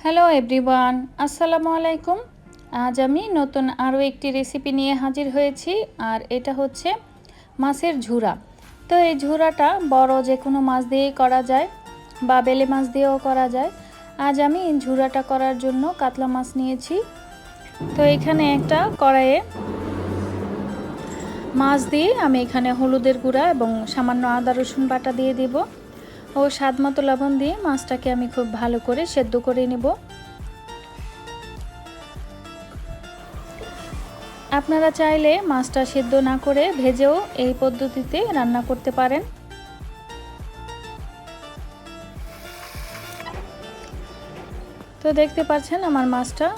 Hello everyone, আসসালামু আলাইকুম। আজ আমি নতুন আরও একটি রেসিপি নিয়ে হাজির হয়েছি, আর এটা হচ্ছে মাছের ঝুরা। তো এই ঝুরাটা বড় যে কোনো মাছ দিয়েই করা যায় বা বেলে মাছ দিয়েও করা যায়। আজ আমি ঝুরাটা করার জন্য কাতলা মাছ নিয়েছি। তো এখানে একটা কড়াইয়ে মাছ দিয়ে আমি এখানে হলুদের গুঁড়া এবং সামান্য আদা রসুন বাটা দিয়ে দেব ও স্বাদ মতো লবণ দিয়ে মাছটাকে আমি খুব ভালো করে সেদ্ধ করে নেব। আপনারা চাইলে মাছটা সেদ্ধ না করে ভেজেও এই পদ্ধতিতে রান্না করতে পারেন। তো দেখতে পাচ্ছেন আমার মাছটা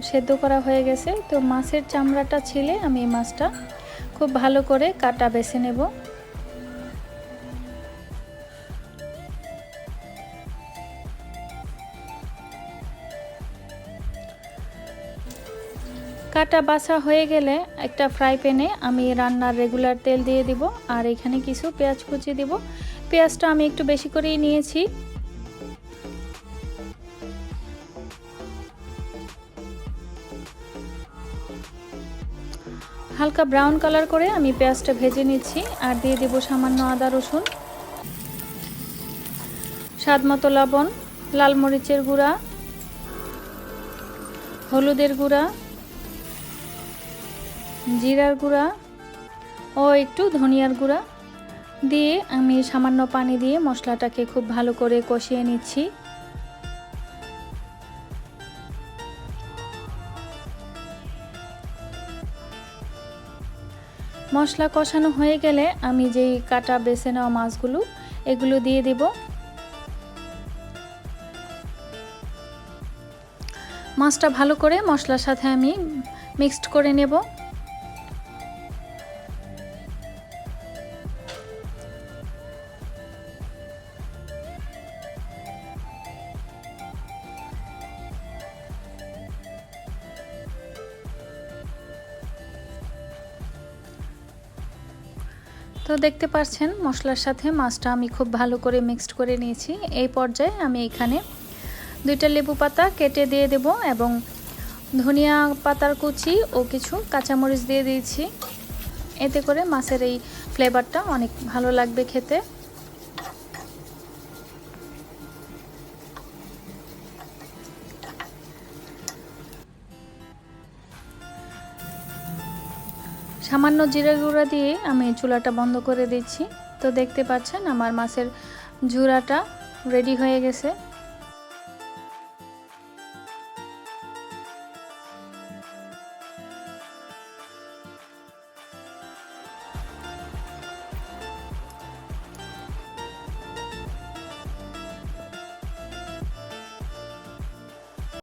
সেদ্ধ করা হয়ে গেছে। তো মাছের চামড়াটা ছিলে আমি এই মাছটা খুব ভালো করে কাটা বেছে নেব। কাটা বাছা হয়ে গেলে একটা ফ্রাই প্যানে আমি রান্নার রেগুলার তেল দিয়ে দিব, আর এখানে কিছু পেঁয়াজ কুচি দিব। পেঁয়াজটা আমি একটু বেশি করেই নিয়েছি। হালকা ব্রাউন কালার করে আমি পেঁয়াজটা ভেজে নিচ্ছি, আর দিয়ে দেব সামান্য আদা রসুন, স্বাদ মতো লবণ, লাল মরিচের গুঁড়া, হলুদের গুঁড়া, জিরার গুঁড়া ও একটু ধনিয়ার গুঁড়া দিয়ে আমি সামান্য পানি দিয়ে মশলাটাকে খুব ভালো করে কষিয়ে নিচ্ছি। মশলা কষানো হয়ে গেলে আমি যেই কাটা বেছে নেওয়া মাছগুলো এগুলো দিয়ে দেব। মাছটা ভালো করে মশলার সাথে আমি মিক্সড করে নেব। তো দেখতে পাচ্ছেন মশলার সাথে মাছটা আমি খুব ভালো করে মিক্সড করে নিয়েছি। এই পর্যায়ে আমি এখানে 2টা লেবু পাতা কেটে দিয়ে দেব এবং ধনিয়া পাতার কুচি ও কিছু কাঁচামরিচ দিয়ে দিয়েছি। এতে করে মাছের এই ফ্লেভারটা অনেক ভালো লাগবে খেতে। সামান্য জিরা গুঁড়া দিয়ে আমি চুলাটা বন্ধ করে দিচ্ছি। তো দেখতে পাচ্ছেন আমার মাছের ঝুরাটা রেডি হয়ে গেছে।